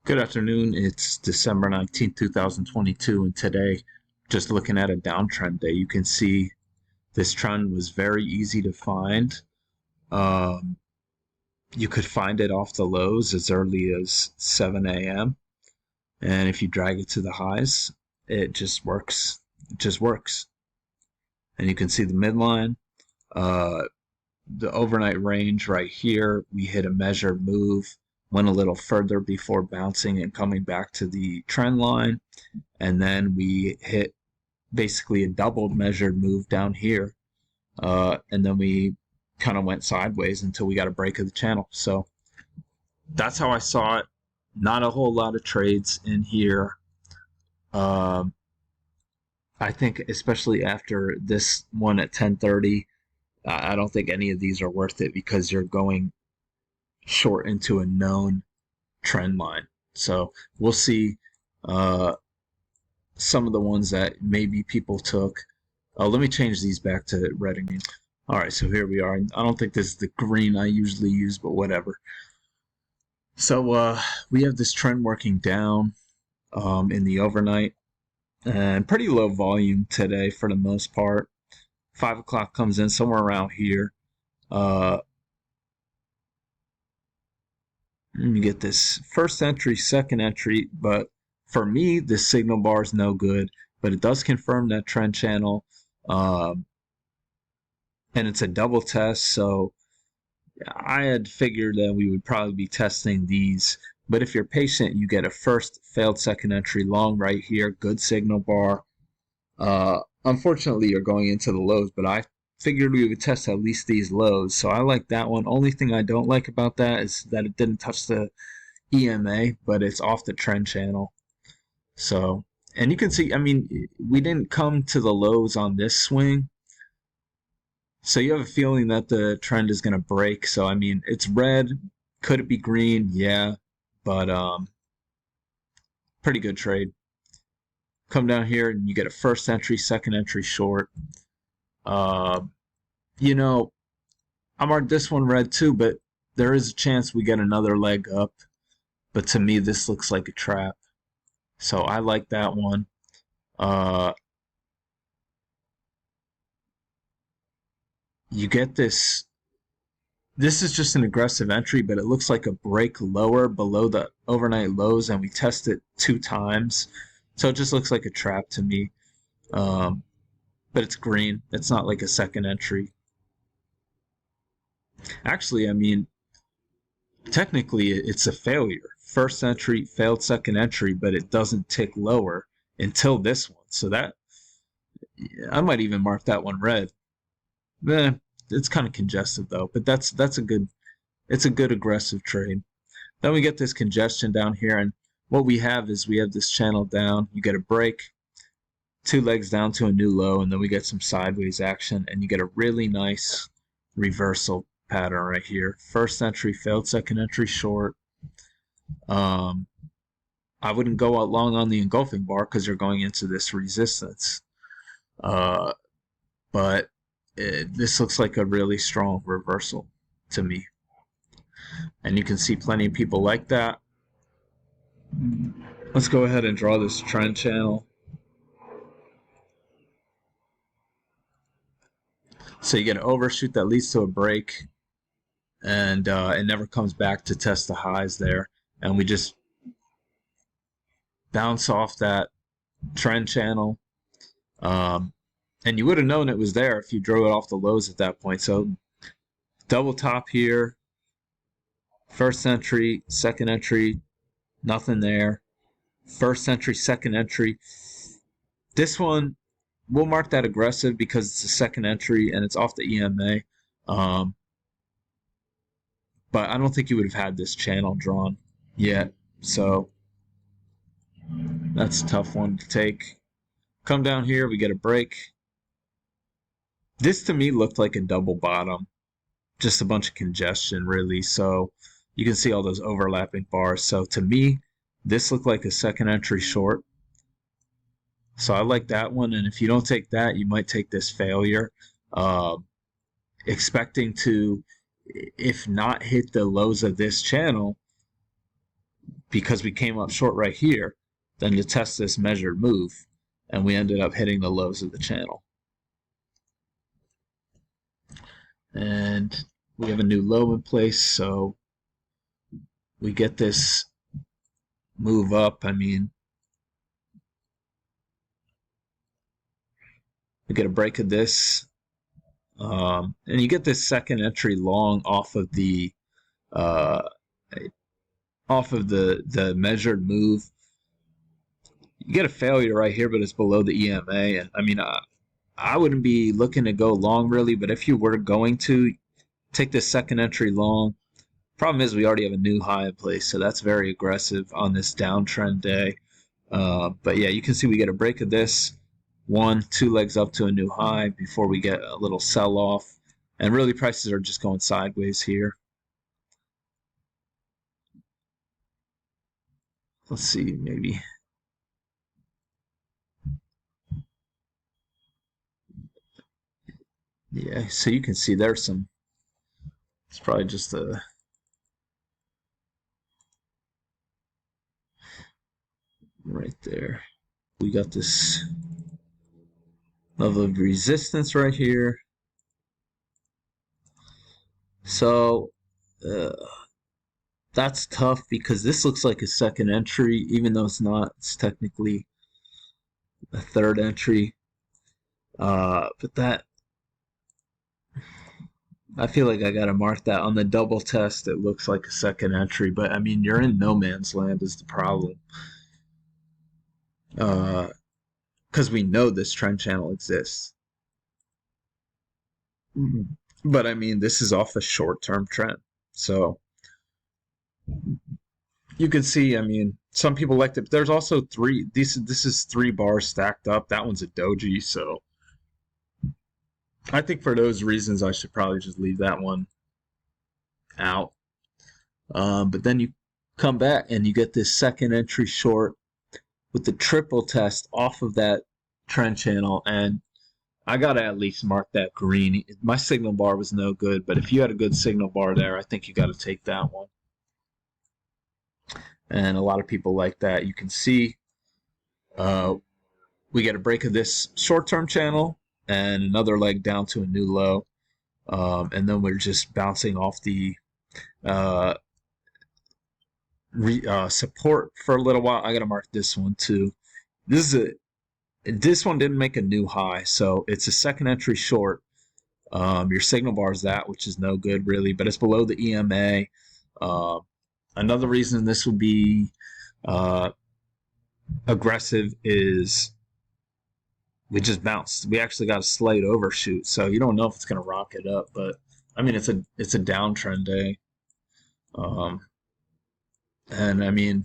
Good afternoon. It's December 19th, 2022, and today, just looking at a downtrend day, you can see this trend was very easy to find. Um, you could find it off the lows as early as 7 a.m., and if you drag it to the highs, it just works. It just works. And you can see the midline, uh, the overnight range right here. We hit a measured move, went a little further before bouncing and coming back to the trend line, and then we hit basically a doubled measured move down here, and then we kind of went sideways until we got a break of the channel. So that's how I saw it. Not a whole lot of trades in here. Um, I think especially after this one at 10:30, I don't think any of these are worth it because you're going short into a known trend line. So we'll see. Some of the ones that maybe people took. Let me change these back to red and green. All right, so here we are. I don't think this is the green I usually use, but whatever. So we have this trend working down in the overnight, and pretty low volume today for the most part. 5 o'clock comes in somewhere around here. Let me get this first entry, second entry, but for me, this signal bar is no good, but it does confirm that trend channel. And it's a double test, so I had figured that we would probably be testing these. But if you're patient, you get a first failed second entry long right here, good signal bar. Unfortunately, you're going into the lows, but I figured we would test at least these lows, so I like that one. Only thing I don't like about that is that it didn't touch the EMA, but it's off the trend channel. So, and you can see, I mean, we didn't come to the lows on this swing. So you have a feeling that the trend is going to break. So, I mean, it's red. Could it be green? Yeah. But pretty good trade. Come down here and you get a first entry, second entry short. You know, I marked this one red too, but there is a chance we get another leg up. But to me, this looks like a trap. So I like that one. You get this. This is just an aggressive entry, but it looks like a break lower below the overnight lows, and we test it 2 times. So it just looks like a trap to me. But it's green. It's not like a second entry. Actually, I mean, technically it's a failure. First entry, failed second entry, but it doesn't tick lower until this one. So that, I might even mark that one red. It's kind of congested though, but that's a good, it's a good aggressive trade. Then we get this congestion down here, and what we have is we have this channel down. You get a break, 2 legs down to a new low, and then we get some sideways action, and you get a really nice reversal pattern right here. First entry, failed second entry short. I wouldn't go out long on the engulfing bar because you're going into this resistance. But this looks like a really strong reversal to me. And you can see plenty of people like that. Let's go ahead and draw this trend channel. So you get an overshoot that leads to a break, and it never comes back to test the highs there. And we just bounce off that trend channel. And you would have known it was there if you drove it off the lows at that point. So double top here, first entry, second entry, nothing there. First entry, second entry. This one, we'll mark that aggressive because it's a second entry and it's off the EMA. But I don't think you would have had this channel drawn yet. So that's a tough one to take. Come down here, we get a break. This to me looked like a double bottom. Just a bunch of congestion, really. So you can see all those overlapping bars. So to me, this looked like a second entry short. So I like that one. And if you don't take that, you might take this failure. Expecting to, if not hit the lows of this channel, because we came up short right here, then to test this measured move, and we ended up hitting the lows of the channel. And we have a new low in place, so we get this move up. I mean, we get a break of this, and you get this second entry long off of the measured move. You get a failure right here, but it's below the EMA. And I mean, I wouldn't be looking to go long really, but if you were going to take this second entry long, problem is we already have a new high in place, so that's very aggressive on this downtrend day. But yeah, you can see we get a break of this, 1-2 legs up to a new high before we get a little sell off, and really prices are just going sideways here. Let's see, maybe. Yeah, so you can see there's some, it's probably just a, right there. We got this level of resistance right here. So that's tough because this looks like a second entry, even though it's not. It's technically a third entry. But that, I feel like I gotta mark that on the double test. It looks like a second entry, but I mean, you're in no man's land is the problem. Because we know this trend channel exists. But I mean, this is off a short-term trend. So you can see, I mean, some people like it. There's also three, this is 3 bars stacked up. That one's a doji, so I think for those reasons, I should probably just leave that one out. But then you come back and you get this second entry short with the triple test off of that trend channel, and I gotta at least mark that green. My signal bar was no good, but if you had a good signal bar there, I think you got to take that one. And a lot of people like that. You can see we get a break of this short-term channel and another leg down to a new low, and then we're just bouncing off the support for a little while. I gotta mark this one too. This one didn't make a new high, so it's a second entry short. Your signal bar is that, which is no good really, but it's below the EMA. Another reason this would be aggressive is we just bounced. We actually got a slight overshoot, so you don't know if it's going to rocket up. But I mean, it's a downtrend day, and I mean,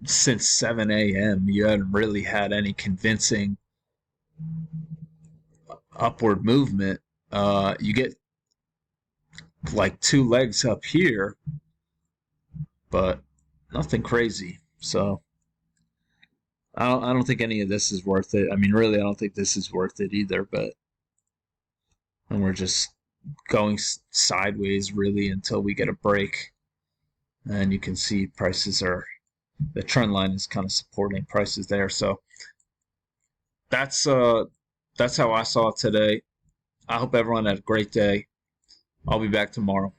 since 7 a.m., you hadn't really had any convincing upward movement. You get like 2 legs up here, but nothing crazy. So I don't think any of this is worth it. I mean, really, I don't think this is worth it either. But and we're just going sideways really until we get a break, and you can see prices are, the trend line is kind of supporting prices there. So that's how I saw it today. I hope everyone had a great day. I'll be back tomorrow.